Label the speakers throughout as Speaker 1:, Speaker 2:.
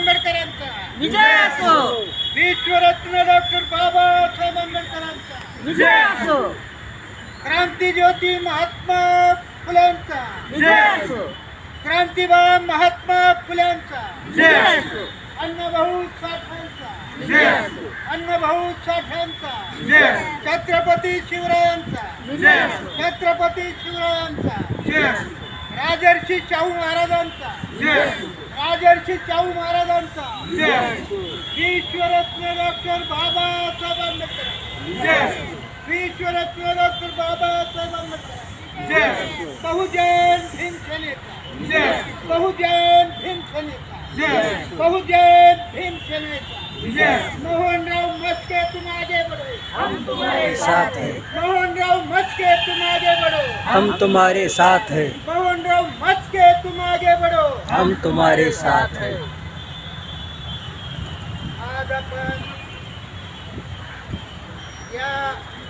Speaker 1: आंबेडकरांचा
Speaker 2: विजय असो,
Speaker 1: विश्वरत्न डॉक्टर बाबासाहेब आंबेडकरांचा
Speaker 2: विजय असो,
Speaker 1: क्रांतिज्योती महात्मा फुल्यांचा
Speaker 2: विजय असो,
Speaker 1: क्रांतिबाम महात्मा फुल्यांचा
Speaker 2: विजय असो,
Speaker 1: अण्णाभाऊ साठ्यांचा
Speaker 2: विजय असो,
Speaker 1: अण्णाभाऊ साठ्यांचा
Speaker 2: विजय असो,
Speaker 1: छत्रपती शिवरायांचा
Speaker 2: विजय असो,
Speaker 1: छत्रपती शिवरायांचा
Speaker 2: विजय असो,
Speaker 1: राजर्षी शाहू महाराजांचा
Speaker 2: विजय असो,
Speaker 1: राजर्षी शाहू महाराजांचा
Speaker 2: विजय असो,
Speaker 1: विश्वरत्न डॉक्टर बाबासाहेब आंबेडकर
Speaker 2: विजय असो,
Speaker 1: विश्वरत्न डॉक्टर बाबासाहेब आंबेडकर
Speaker 2: विजय असो,
Speaker 1: बहुजन भीम सेनेचा
Speaker 2: विजय असो,
Speaker 1: बहुजन भीम सेनेचा
Speaker 2: विजय असो,
Speaker 1: बहुजन भीम सेनेचा
Speaker 2: विजय असो।
Speaker 1: मोहनराव मस्के तुम आगे बढ़ो,
Speaker 2: हम तुम्हारे साथ हैं,
Speaker 1: मोहनराव मस्के तुम आगे बढ़ो,
Speaker 2: हम तुम्हारे साथ हैं,
Speaker 1: मोहनराव मस्के तुम आगे बढ़ो।
Speaker 2: हम तुम्हारे साथ हैं।
Speaker 1: आज आपण या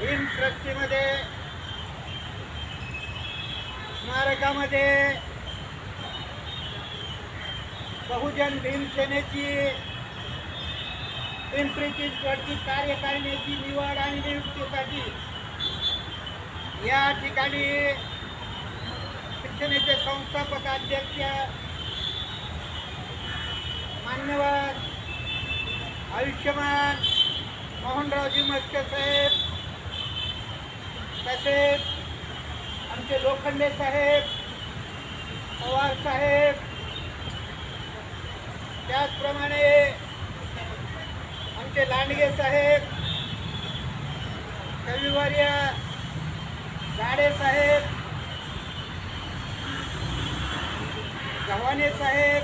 Speaker 1: भीम सृष्टीमध्ये स्मारकामध्ये बहुजन भीम सेनेची पिंपरी चिंचवडची कार्यकारिणीची निवड आणि नियुक्तीसाठी या ठिकाणी शिवसेनेचे संस्थापक अध्यक्ष मान्यवर आयुष्यमान मोहनरावजी मस्के साहेब, तसेच आमचे लोखंडे साहेब, पवार साहेब, त्याचप्रमाणे आमचे लांडगे साहेब, कविवर्य गाडे साहेब, गव्हाणे साहेब,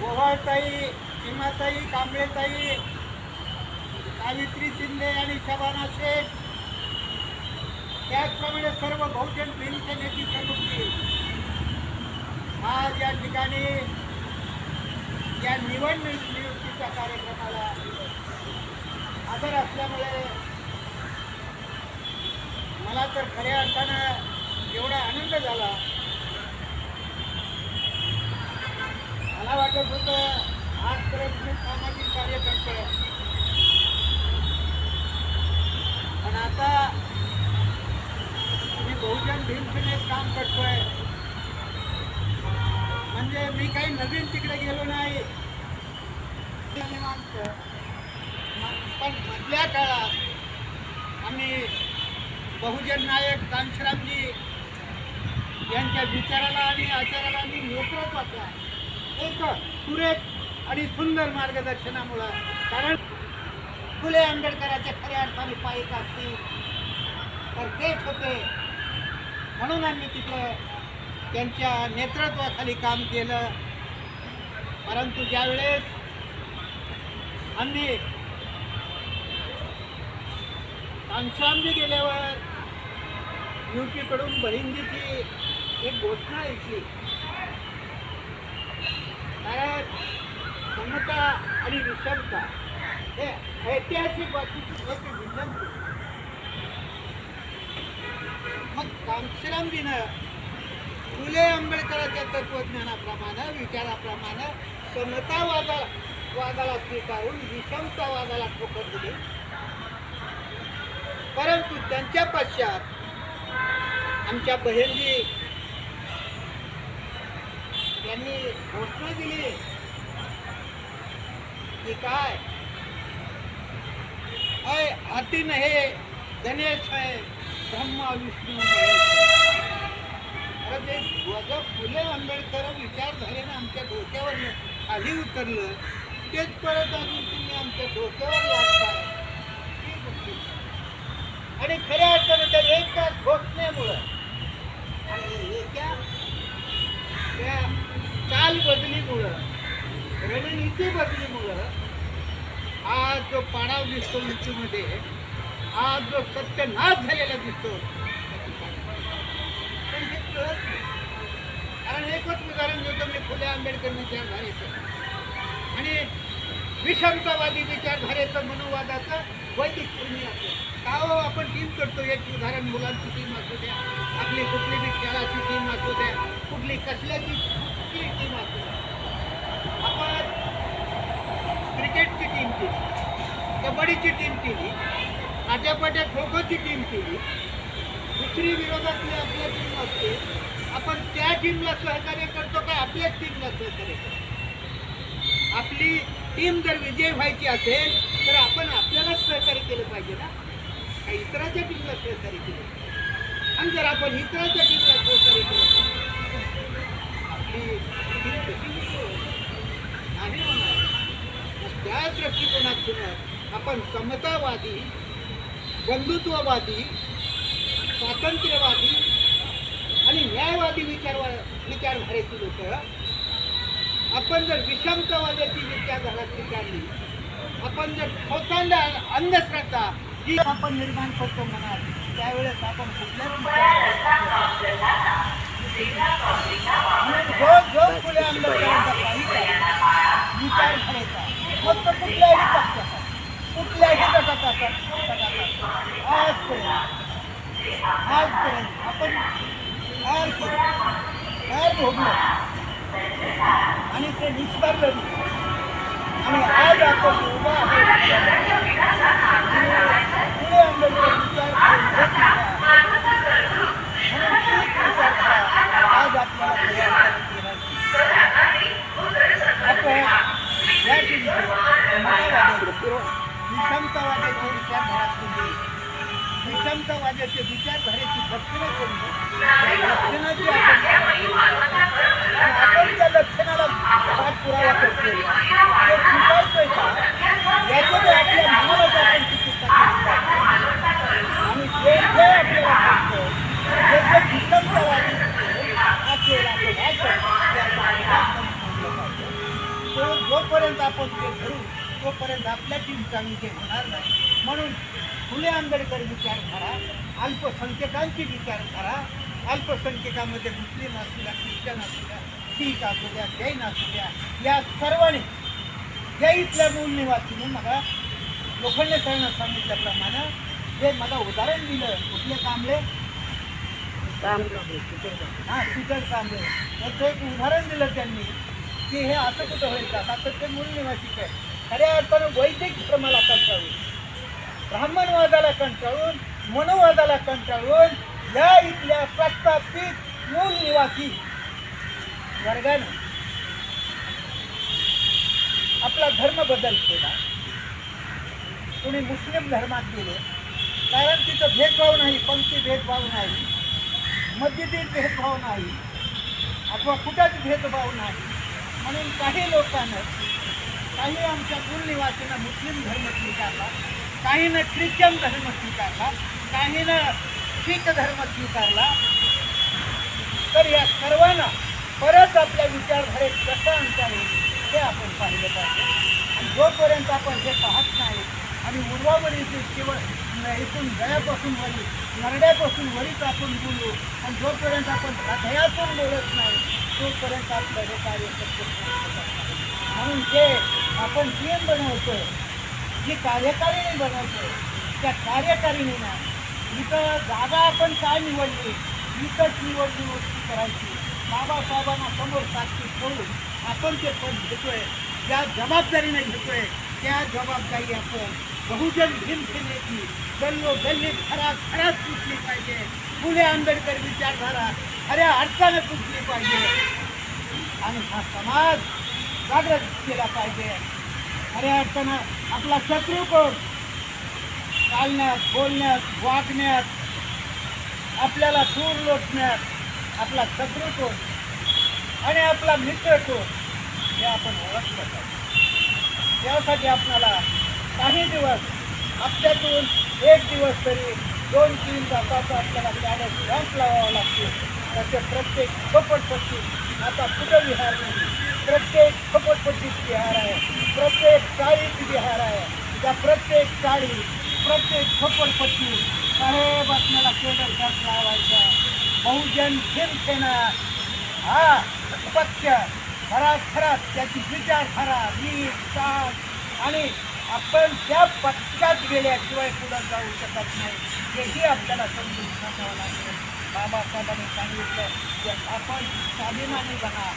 Speaker 1: गोवाळताई, सीमाताई, कांबळेताई, सावित्री शिंदे आणि शबाना शेख, त्याचप्रमाणे सर्व बहुजन भीम सेनेची प्रमुखी आज या ठिकाणी या नियुक्तीच्या कार्यक्रमाला हजर असल्यामुळे मला तर खऱ्या अर्थानं एवढा आनंद झाला. मला वाटत होतं आजपर्यंत मी सामाजिक कार्य करतोय, पण आता मी बहुजन भीम सेनेत काम करतोय म्हणजे मी काही नवीन तिकडे गेलो नाही. पण मधल्या काळात आम्ही बहुजन नायक कांशीरामजी यांच्या विचाराला आणि आचाराला आणि नेतृत्वाचा एक सुरेख आणि सुंदर मार्गदर्शनामुळं, कारण फुले आंबेडकरांच्या खऱ्या अर्थाने पायिक असतील तर तेच होते, म्हणून आम्ही तिथं त्यांच्या नेतृत्वाखाली काम केलं. परंतु ज्यावेळेस आम्ही कांशीरामजी गेल्यावर युपीकडून बहिंदीची एक घोषणा ऐकली, कारण समता आणि विषमता हे ऐतिहासिक बाबतीची विषम. मग कांशीरामजीनं फुले आंबेडकरांच्या तत्वज्ञानाप्रमाणे, विचाराप्रमाणे समतावादाला स्वीकारून विषमतावादाला ठोकर दिली. परंतु त्यांच्या पश्चात आमच्या बहिणजी यांनी घोषणा दिली की काय हाती नहे गणेश है ब्रह्मा विष्णू महेश. अरे ते फुले आंबेडकर विचारधारेनं आमच्या डोक्यावर खाली उतरलं, तेच परत अजून तुम्ही आमच्या डोक्यावर लागताय. आणि खऱ्या अर्थानं त्या एका घोषणेमुळं आणि एका त्या चाल बदलीमुळं, रणनीती बदलीमुळं आज जो पाडाव दिसतो युतीमध्ये, आज जो सत्यनाश झालेला दिसतो, कारण एकच उदाहरण देतो मी फुले आंबेडकर विचारधारेचं आणि विषमतावादी विचारधारेचं मनोवादाचं वैदिक पूर्णी असेल का हो. आपण टीम करतो, एक उदाहरण मुलांची टीम असू द्या, आपली कुठली बी खेळाची टीम असू द्या, कुठली कसल्याची टीम असू द्या, कबड्डीची टीम केली, आट्यापाट्या खो खोची टीम केली, दुसरी विरोधातली आपल्या टीम असते, आपण त्या टीमला सहकार्य करतो का आपल्याच टीमला सहकार्य करतो? आपली टीम जर विजय व्हायची असेल तर आपण आपल्यालाच सहकार्य केलं पाहिजे ना, का इतराच्या टीमला सहकार्य केलं पाहिजे? आणि जर आपण इतराच्या टीमला सहकार्य केलं आपली टीम कशी नाही होणार. मग त्या दृष्टिकोनातून आपण समतावादी, बंधुत्ववादी, स्वातंत्र्यवादी आणि न्यायवादी विचारधारेची लोक, आपण जर विषमतावादाची विचारधारा स्वीकारली, आपण जर खोतांड अंधश्रद्धा जी आपण निर्माण करतो मनात, त्यावेळेस आपण कुठल्याच जो फुले आंबेडकरांचा विचारधारेचा फक्त कुठल्याही पक्षाचा, कुठल्याही गटाचा आजपर्यंत आपण फार भोगलो आणि ते निष्कारलं नाही. आणि आज आपण उभा फुले आंबेडकर आज आपल्याला आपण या विषमतावादाची विचारधारा केली, विषमतावादाच्या विचारधारेची भक्षणं करून लक्षणाची आपण त्या लक्षणाला पाठपुरावा करतो, ते स्वीकारतोय का याच्यामध्ये आपल्या मनालाच आपण चुकीचा आणि जे जे आपल्याला करतो, जे जे विषमतावादी तो जोपर्यंत आपण ते धरू तोपर्यंत आपल्या टीमचा विजय होणार नाही. म्हणून फुले आंबेडकर विचारधारा, अल्पसंख्याकांची विचारधारा, अल्पसंख्याकामध्ये मुस्लिम असू द्या, ख्रिश्चन असू द्या, शीख असू द्या, जैन असू द्या, या सर्वांनी या इथल्या मूळ निवासीने मला लोखंडे सरांना सांगितल्याप्रमाणे जे मला उदाहरण दिलं, कुठले कांबळे, हां टीचर कांबळे, त्याचं एक उदाहरण दिलं त्यांनी की हे असं कुठं होईल का, आता ते मूळ निवासीच आहे. खऱ्या अर्थानं वैदिक धर्माला कंटाळून, ब्राह्मणवादाला कंटाळून, मनोवादाला कंटाळून या इथल्या प्रस्थापित मूळ निवासी वर्गाने आपला धर्म बदल केला. कोणी मुस्लिम धर्मात गेले, कारण तिथं भेदभाव नाही, पंक्ती भेदभाव नाही, मस्जिदीत भेदभाव नाही, अथवा कुठंच भेदभाव नाही. म्हणून काही लोकांना, काही आमच्या मूळ निवासींना मुस्लिम धर्म स्वीकारला, काहीनं ख्रिश्चन धर्म स्वीकारला, काहीनं शीख धर्म स्वीकारला. तर या सर्वांना परत आपल्या विचारधारेत कसं आणता येईल ते आपण पाहिलं पाहिजे. आणि जोपर्यंत आपण हे पाहत नाही आणि उर्वावरीचे केवळ इथून गळ्यापासून वरी, नरड्यापासून वरीच आपण बोलू, आणि जोपर्यंत आपण हृदयातून बोलत नाही तोपर्यंत आपलं हे कार्य शक्य नाही. म्हणून जे आपण टीम बनवतो, जी कार्यकारिणी बनवतो, त्या कार्यकारिणीनं इथं जागा आपण काय निवडली, इथंच निवडली वस्तू करायची, बाबासाहेबांना समोर साक्षी ठेवून आपण ते पद घेतोय, ज्या जबाबदारीने घेतोय त्या जबाबदारी आपण बहुजन भीमसेनेची गल्लोगल्ली खराच सुटली पाहिजे. फुले आंबेडकर विचारधारा खऱ्या अर्थानं सुटली पाहिजे आणि हा समाज जागृत केला पाहिजे. खऱ्या अर्थानं आपला शत्रू कोण, चालण्यात, बोलण्यात, वागण्यात, आपल्याला सूर लोटण्यात आपला शत्रू कोण आणि आपला मित्र कोण हे आपण ओळखलं पाहिजे. यासाठी आपल्याला काही दिवस, हप्त्यातून एक दिवस तरी 2-3 तासाचा आपल्याला त्याला रॅम्प लावावा लागतो. त्याचे प्रत्येक झोपडपट्टी आता कुठं विहार नाही, प्रत्येक झोपडपट्टीत विहार आहे, प्रत्येक चाळीत विहार आहे. त्या प्रत्येक चाळी, प्रत्येक झोपडपट्टी साहेब आपल्याला केंद्र घाट लावायचा. बहुजन भीमसेना हा पक्ष खराखरात त्याची विचारधारा, नीट, साथ आणि आपण त्या पक्षात गेल्याशिवाय पुढं जाऊ शकत नाही हेही आपल्याला समजून सांगावं लागेल. बाबासाहेबांनी सांगितलं की आपण स्वाभिमानी बना,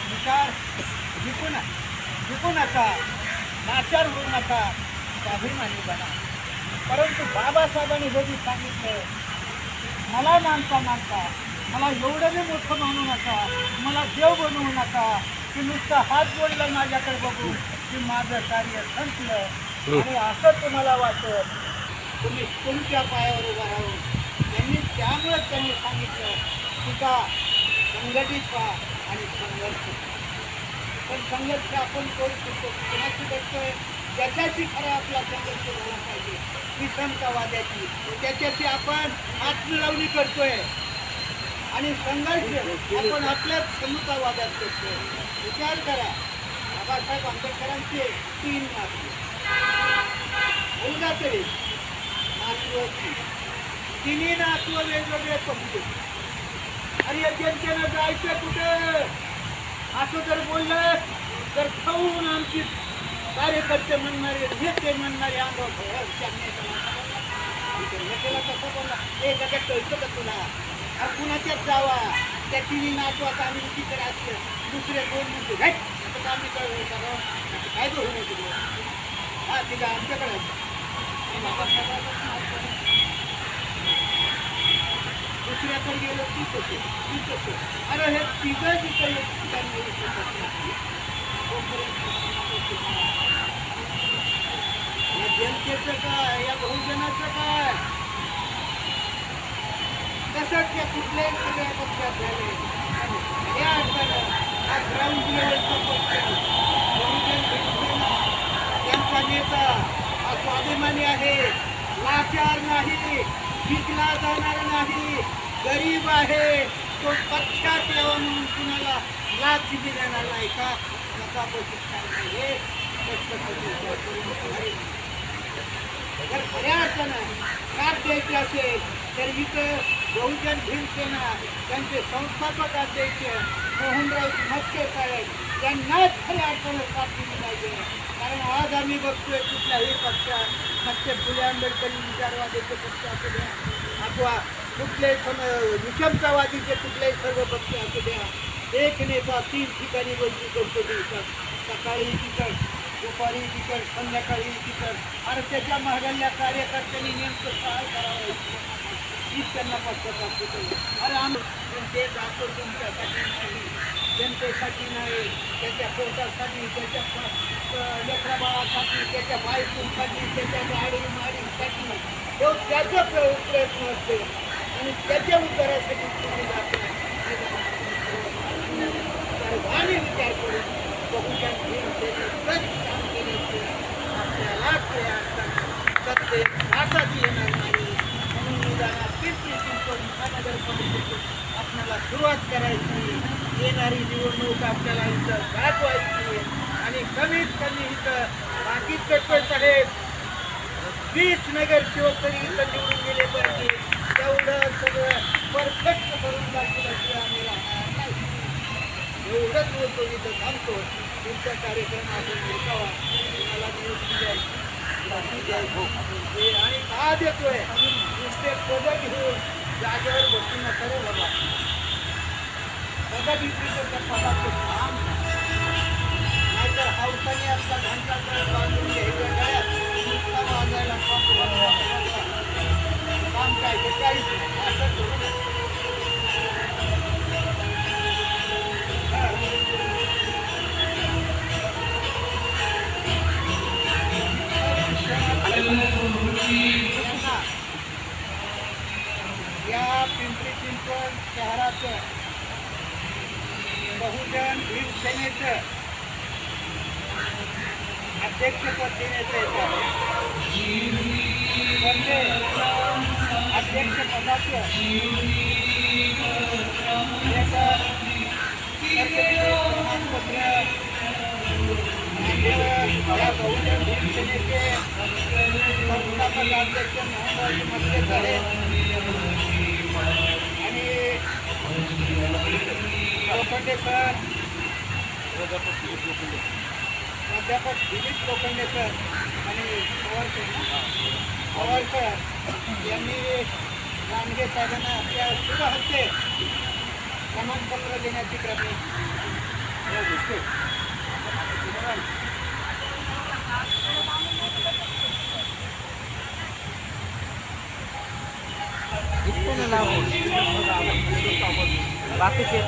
Speaker 1: विचार विकू नका, लाचार होऊ नका, स्वाभिमानी बना. परंतु बाबासाहेबांनी जरी सांगितलं, मला मानता मला एवढं बी मोठं मानू नका, मला देव बनवू नका, की नुसतं हात जोडलं माझ्याकडे बघून की माझं कार्य संपलं. आणि असं तुम्हाला वाटत तुम्ही तुमच्या पायावर उभा राहून त्यामुळेच त्यांनी सांगितलं तुझा संघटित व्हा आणि संघर्ष. पण संघर्ष आपण करू शकतो, कुणाची करतोय त्याच्याशी खरा आपला संघर्ष झाला पाहिजे, विषमतावाद्याची त्याच्याशी आपण आत्मलावणी करतोय आणि संघर्ष आपण आपल्याच समतावादात करतोय. विचार करा, बाबासाहेब आंबेडकरांचे 3 नातू, मुलगा तरी नातवाची 3 नातू वेगवेगळे पक्षी. आणि या जनतेनं जायचं कुठं असं जर बोललं तर खाऊन आमची कार्यकर्ते म्हणणारे नेते म्हणणारे अंगावर नेत्याला कसं बोलला, हे जगात कळतं का तुला, अरे कुणाच्याच जावा त्या 3 नातू आता आम्ही तिकडे असलं दुसरे 2 म्हणतो घाट आता आम्ही काय होऊ नये तुझं. हा तिला आमच्याकडे दुसऱ्याकडे गेलं ती तसं. अरे हे तिघं जिथं या जनतेचं काय, या बहुजनाचं काय, तसंच त्या कुठल्याही सगळ्या पक्षात झाले. या अर्थानं हा ग्राउंड लेवलचा पक्ष बहुजन शिवसेना, त्यांचा नेता हा स्वाभिमानी आहे, लाचार नाही, विकला जाणार नाही, गरीब आहे, तो पक्षात यावा म्हणून कुणाला लाच देणार नाही का, नका हे जर खऱ्या अर्थानं साथ द्यायची असेल तर इथं बहुजन भीमसेना त्यांचे संस्थापक अध्यक्ष मोहनराव मस्के साहेब यांनाच खऱ्या अर्थानं साथ दिली पाहिजे. कारण आज आम्ही बघतोय कुठल्याही पक्षात मग ते फुले आंबेडकरी विचारवादीचे पक्ष असू द्या अथवा कुठले विषमतावादीचे कुठलेही सर्व पक्ष असू द्या, एक नेता 3 ठिकाणी बदली करतो दिवसात, सकाळी तिकड, दुपारी तिकड, संध्याकाळी तिकड. अरे त्याच्या महागल्या कार्यकर्त्यांनी नेमकं काय करावं हीच त्यांना पक्षात असतो. अरे आम्ही ते जातो तुमच्यासाठी नाही, जनतेसाठी नाही, त्याच्या पोटासाठी, त्याच्या लेकराबाळासाठी, त्याच्या बायकोसाठी, त्याच्या गाडी-माडीसाठी त्याचा प्रयत्न असते आणि त्याच्या उत्तरासाठी तुम्ही जातो. सर्वांनी विचार करून बहुजन भीमसेनेचंच काम केल्याचे आपल्याला खऱ्या अर्थानं सत्य हातात येणार नाही. म्हणून निदान पिंपरी-चिंचवड महानगरपालिकेतून आपल्याला सुरुवात करायची, येणारी निवडणूक आपल्याला इथं गाजवायची आणि कमीत कमी इथं बाकी कटकर साहेब 20 नगरसेवक तरी इथं निवडून गेले पाहिजे. तेवढं सगळं परफेक्ट करून दाखवल्याशिवाय आम्ही राहणार नाही. एवढंच बोलतो, इथं थांबतो. तुमचा कार्यक्रम आपण निवडावा, तुम्हाला नियुक्ती द्यायची आणि का देतोय नुसते पदं घेऊन जागेवर बसून खरं बाबा पदं घेतली तर त्या पदाचं काम नाहीतर हावसाने आपला घंटा बांधून घ्यायचं काय नुसता वाजायला काम काय ते काहीच नाही. असं करू या पिंपरी-चिंचवड शहराचं बहुजन भीमसेनेचं अध्यक्षपद देण्याचं येतं. अध्यक्षपदाचं या बहुजन भीमसेनेचे संस्थापक अध्यक्ष मोहनराव मस्के साहेब आणि लोखंडे सर, प्राध्यापक दिलीप लोखंडे सर आणि पवार सर यांनी रामगे साहेबांना आपल्या शुभ हस्ते प्रमाणपत्र देण्याची क्रमे
Speaker 3: इतकं लावून बाकीचे